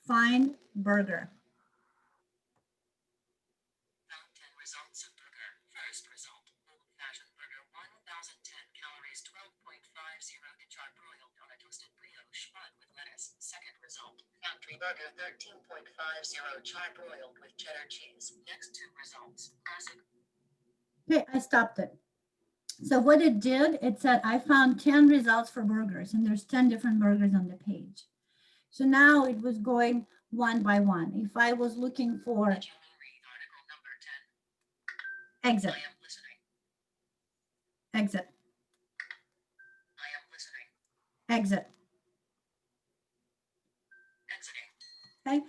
Find burger. Found 10 results of burger. First result, old-fashioned burger, 1010 calories, 12.50 to charbroiled on a toasted brioche bun with lettuce. Second result, factory burger, 13.50 charbroiled with cheddar cheese. Next two results, classic. Okay, I stopped it. So what it did, it said, I found 10 results for burgers, and there's 10 different burgers on the page. So now it was going one by one. If I was looking for Did you mean read article number 10? exit, I am listening. exit, I am listening. exit. Exiting. Okay,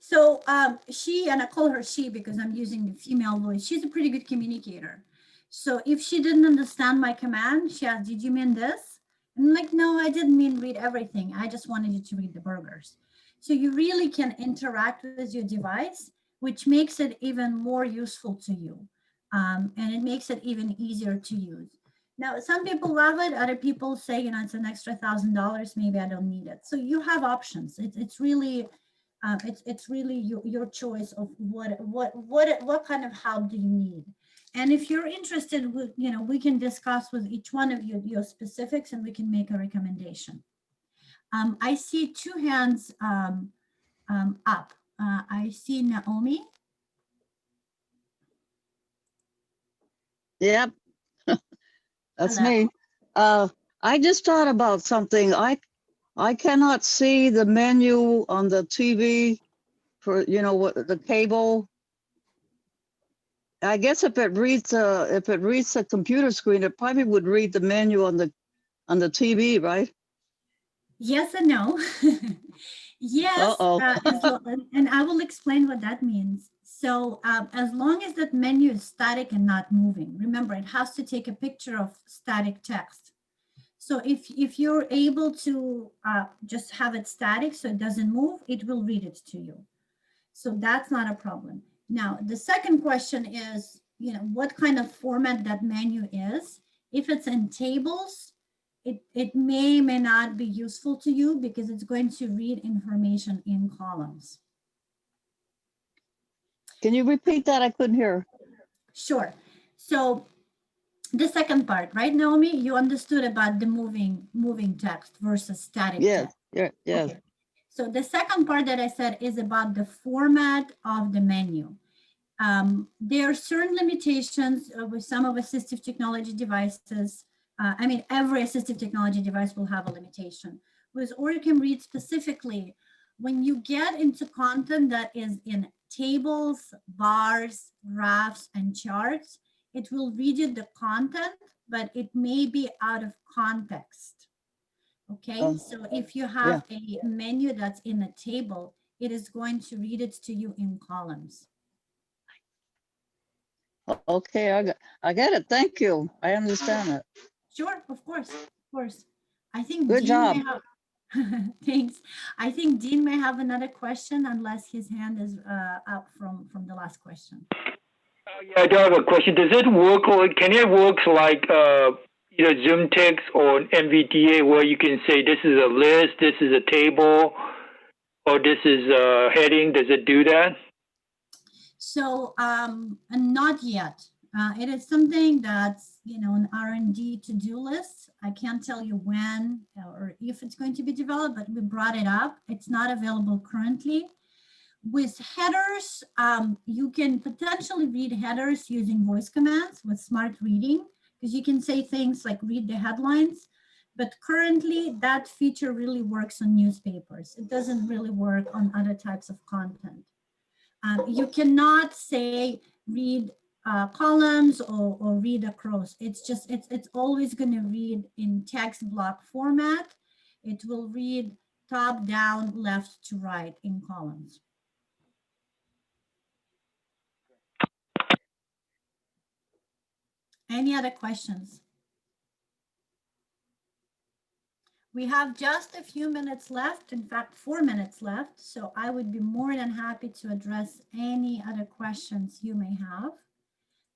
so she, and I call her she because I'm using the female voice, she's a pretty good communicator. So if she didn't understand my command, she asked, did you mean this? And I'm like, no, I didn't mean read everything. I just wanted you to read the burgers. So you really can interact with your device, which makes it even more useful to you. And it makes it even easier to use. Now, some people love it. Other people say, you know, it's an extra $1,000. Maybe I don't need it. So you have options. It's really your choice of what kind of help do you need. And if you're interested, you know, we can discuss with each one of you your specifics, and we can make a recommendation. I see two hands up. I see Naomi. Yep, that's Hello. me. I just thought about something. I cannot see the menu on the TV for, you know, what the cable. I guess if it reads the computer screen, it probably would read the menu on the TV, right? Yes and no. Yes, Uh-oh. and I will explain what that means. So as long as that menu is static and not moving, remember, it has to take a picture of static text. So if you're able to just have it static so it doesn't move, it will read it to you. So that's not a problem. Now, the second question is, you know, what kind of format that menu is. If it's in tables, it may not be useful to you because it's going to read information in columns. Can you repeat that? I couldn't hear. Sure. So the second part, right, Naomi? You understood about the moving text versus static Yes, text. yes. Okay. So the second part that I said is about the format of the menu. There are certain limitations with some of assistive technology devices. I mean, every assistive technology device will have a limitation. With Orcam Read specifically, when you get into content that is in tables, bars, graphs, and charts, it will read you the content, but it may be out of context. Okay, so if you have a menu that's in a table, it is going to read it to you in columns. Okay, I get it. Thank you. I understand it. Sure, of course, of course. I think Good Dean may job. have, thanks. I think Dean may have another question unless his hand is up from the last question. Yeah, I do have a question. Does it work, or can it work like either Zoom text or NVDA, where you can say this is a list, this is a table, or this is a heading? Does it do that? So not yet. It is something that's, you know, an R&D to-do list. I can't tell you when or if it's going to be developed, but we brought it up. It's not available currently. With headers, you can potentially read headers using voice commands with smart reading, because you can say things like read the headlines. But currently, that feature really works on newspapers. It doesn't really work on other types of content. You cannot say read columns or read across. It's just, it's always going to read in text block format. It will read top, down, left to right in columns. Any other questions? We have just a few minutes left, in fact, 4 minutes left. So I would be more than happy to address any other questions you may have.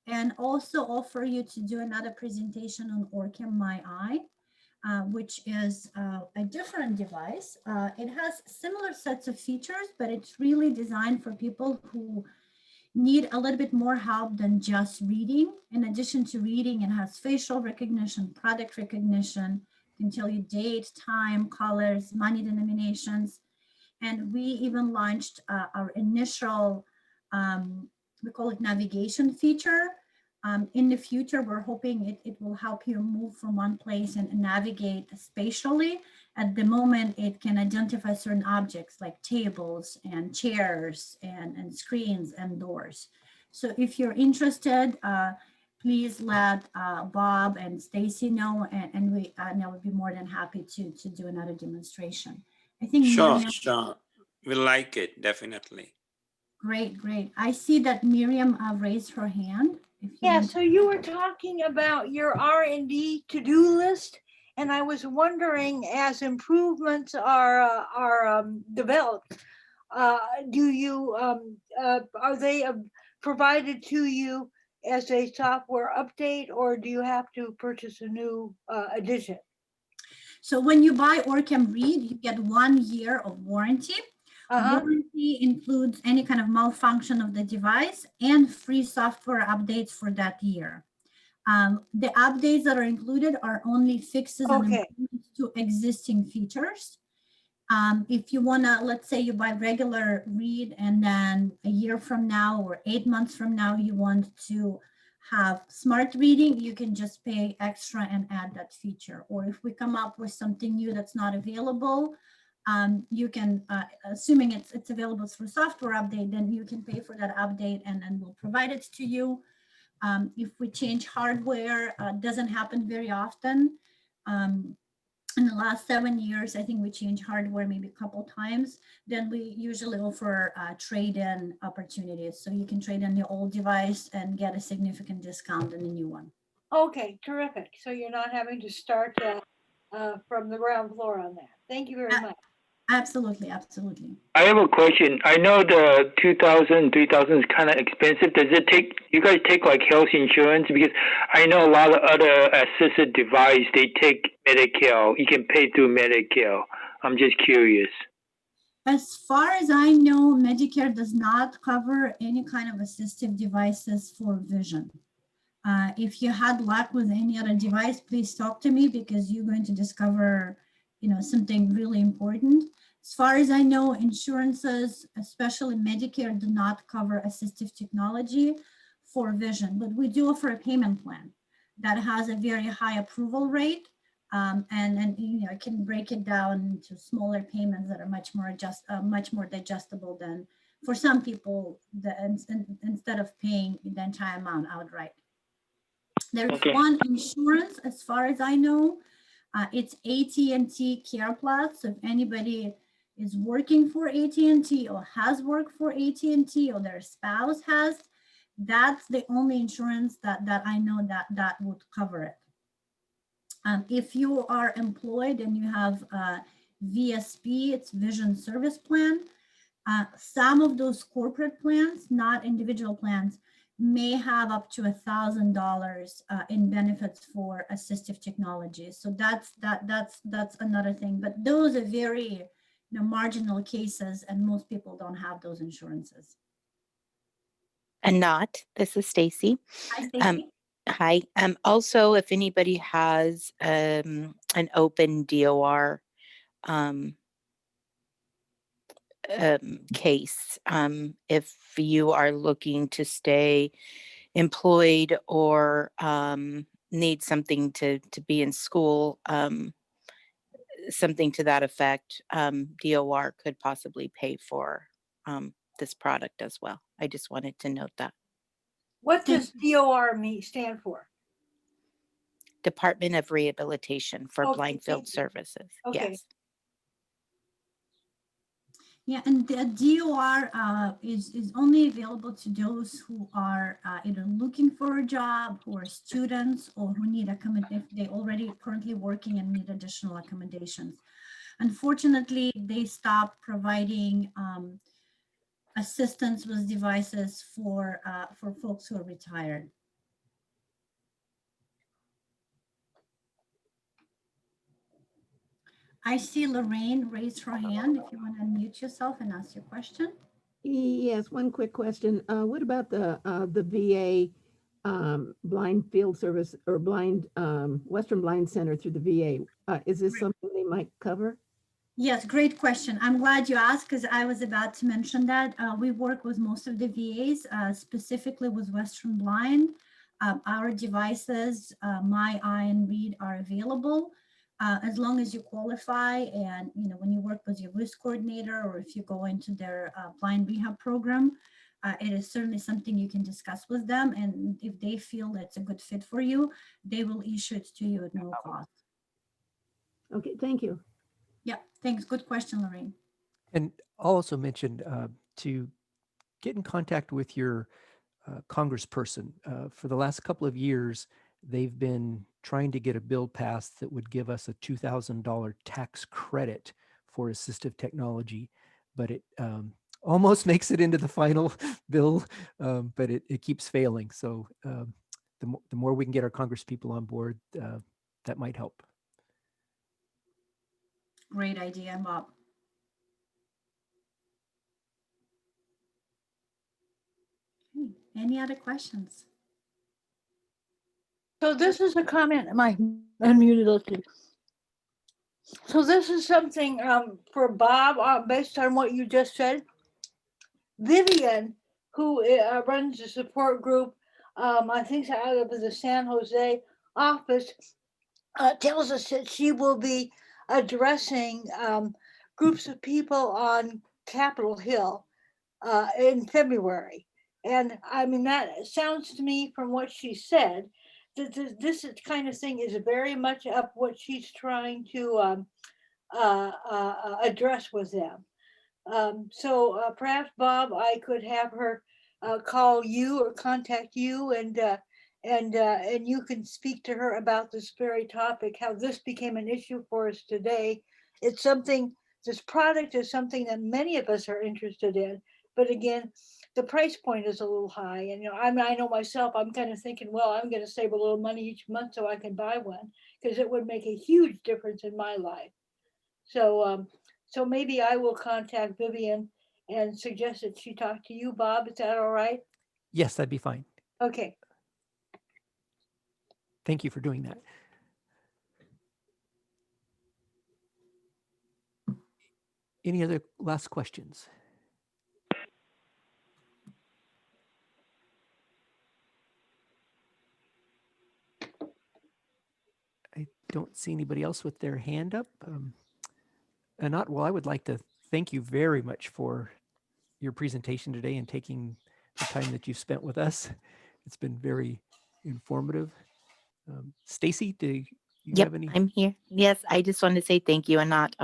And also offer you to do another presentation on Orcam My Eye, which is a different device. It has similar sets of features, but it's really designed for people who need a little bit more help than just reading. In addition to reading, it has facial recognition, product recognition, can tell you date, time, colors, money denominations. And we even launched our initial, we call it navigation feature. In the future, we're hoping it will help you move from one place and navigate spatially. At the moment, it can identify certain objects like tables and chairs and screens and doors. So if you're interested, please let Bob and Stacy know, and I would be more than happy to do another demonstration. I think Sure, Miriam, sure. We like it, definitely. great, great. I see that Miriam raised her hand. If you Yeah, want so you were talking about your R&D to-do list, and I was wondering, as improvements are developed, do you are they provided to you as a software update, or do you have to purchase a new edition? So when you buy Orcam Read, you get 1 year of warranty. Warranty includes any kind of malfunction of the device and free software updates for that year. The updates that are included are only fixes and improvements to existing features. If you wanna, let's say you buy regular Read and then a year from now or 8 months from now, you want to have smart reading, you can just pay extra and add that feature. Or if we come up with something new that's not available, you can, assuming it's available through software update, then you can pay for that update and then we'll provide it to you. If we change hardware, doesn't happen very often. In the last 7 years, I think we changed hardware maybe a couple times. Then we usually offer trade-in opportunities. So you can trade in the old device and get a significant discount on the new one. Okay, terrific. So you're not having to start from the ground floor on that. Thank you very much. Absolutely, absolutely. I have a question. I know the 2000, 3000 is kind of expensive. Does it take, you guys take like health insurance? Because I know a lot of other assisted device, they take Medicare. You can pay through Medicare. I'm just curious. As far as I know, Medicare does not cover any kind of assistive devices for vision. If you had luck with any other device, please talk to me because you're going to discover, something really important. As far as I know, insurances, especially Medicare, do not cover assistive technology for vision, but we do offer a payment plan that has a very high approval rate. And I can break it down into smaller payments that are much more digestible than for some people instead of paying the entire amount outright. There's one insurance, as far as I know, it's AT&T Care Plus. So if anybody is working for AT&T or has worked for AT&T or their spouse has, that's the only insurance that I know that would cover it. If you are employed and you have VSP, it's Vision Service Plan, some of those corporate plans, not individual plans, may have up to $1,000 in benefits for assistive technology. So that's another thing. But those are very marginal cases, and most people don't have those insurances. Anat, this is Stacy. Hi, Stacy. Hi. Also, if anybody has an open DOR case, if you are looking to stay employed or need something to be in school, something to that effect, DOR could possibly pay for this product as well. I just wanted to note that. What does DOR stand for? Department of Rehabilitation for Okay, Blind Field Services. Okay. Yes. Yeah, and the DOR is only available to those who are either looking for a job, who are students, or who need accommodation. They already currently working and need additional accommodations. Unfortunately, they stopped providing assistance with devices for folks who are retired. I see Lorraine raise her hand. If you want to unmute yourself and ask your question. Yes, one quick question. What about the VA blind field service or blind Western Blind Center through the VA? Is this something they might cover? Yes, great question. I'm glad you asked because I was about to mention that. We work with most of the VAs, specifically with Western Blind. Our devices, My Eye and Read, are available as long as you qualify. And when you work with your risk coordinator, or if you go into their blind rehab program, it is certainly something you can discuss with them. And if they feel that's a good fit for you, they will issue it to you at no cost. Okay, thank you. Yeah, thanks. Good question, Lorraine. And I'll also mention to get in contact with your congressperson. For the last couple of years, they've been trying to get a bill passed that would give us a $2,000 tax credit for assistive technology, but it almost makes it into the final bill, but it keeps failing. So the more we can get our congresspeople on board, that might help. Great idea, Bob. Okay. Any other questions? So this is a comment. Am I unmuted? Let's see. So this is something for Bob, based on what you just said. Vivian, who runs the support group, I think out of the San Jose office, tells us that she will be addressing groups of people on Capitol Hill in February. And I mean, that sounds to me from what she said, that this kind of thing is very much up what she's trying to address with them. So perhaps, Bob, I could have her call you or contact you, and you can speak to her about this very topic, how this became an issue for us today. It's something, this product is something that many of us are interested in, but again, the price point is a little high. And I know myself, I'm kind of thinking, well, I'm going to save a little money each month so I can buy one, because it would make a huge difference in my life. So so maybe I will contact Vivian and suggest that she talk to you, Bob. Is that all right? Yes, that'd be fine. Okay. Thank you for doing that. Any other last questions? I don't see anybody else with their hand up. Anat, well, I would like to thank you very much for your presentation today and taking the time that you spent with us. It's been very informative. Stacy, do you have any? I'm here. Yes, I just wanted to say thank you, Anat.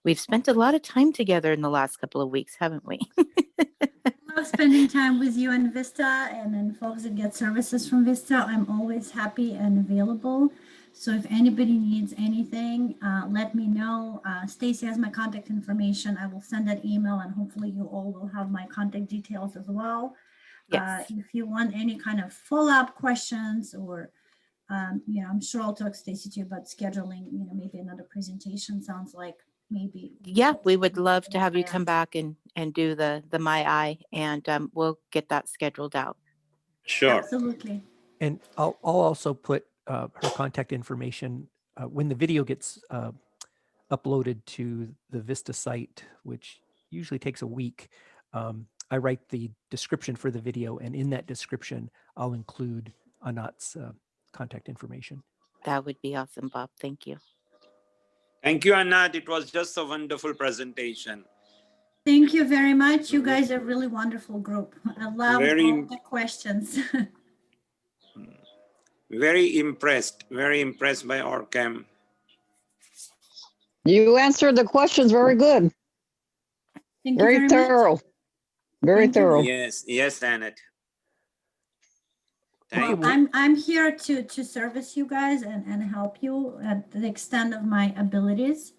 We've spent a lot of time together in the last couple of weeks, haven't we? I love spending time with you and Vista, and then folks that get services from Vista. I'm always happy and available. So if anybody needs anything, let me know. Stacy has my contact information. I will send that email, and hopefully you all will have my contact details as well. Yes. If you want any kind of follow-up questions, or I'm sure I'll talk to Stacy too about scheduling, maybe another presentation. Sounds like maybe. Yeah, we would love to have you come back and do the My Eye, and we'll get that scheduled out. Sure. Absolutely. And I'll also put her contact information when the video gets uploaded to the Vista site, which usually takes a week. I write the description for the video, and in that description, I'll include Anat's contact information. That would be awesome, Bob. Thank you. Thank you, Anat. It was just a wonderful presentation. Thank you very much. You guys are a really wonderful group. I love all the questions. Very impressed by Orcam. You answered the questions very good. Thank you Very very much. thorough. Very Thank you. thorough. Yes, Annette. Okay, Thank well, you. I'm here to service you guys and help you at the extent of my abilities.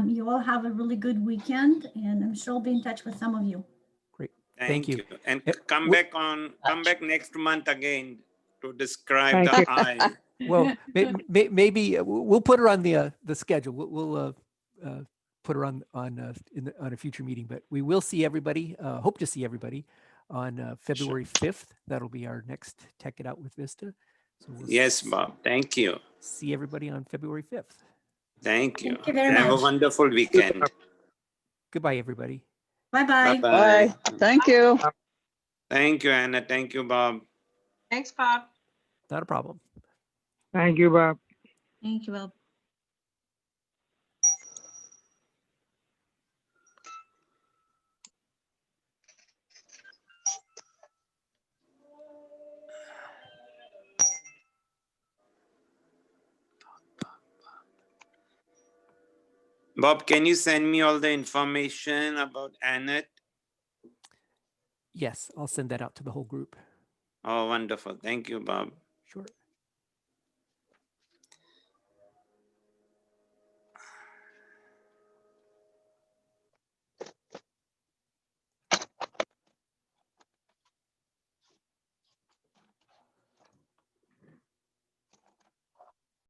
You all have a really good weekend, and I'm sure I'll be in touch with some of you. great. Thank you. And Eh, come w- back next month again to describe Thank the you. eye. Well, maybe we'll put her on the schedule. We'll put her on on a future meeting. But we will see everybody. Hope to see everybody on February 5th. That'll be our next Tech It Out with Vista. So we'll Yes, Bob. Thank you. see everybody on February 5th. Thank you. Thank you very Have a much. wonderful weekend. Goodbye, everybody. Bye-bye. Bye-bye. Bye. Thank you. Thank you, Anna. Thank you, Bob. Thanks, Bob. Not a problem. Thank you, Bob. Thank you, Bob. Bob, can you send me all the information about Annette? Yes, I'll send that out to the whole group. Oh, wonderful. Thank you, Bob. Sure.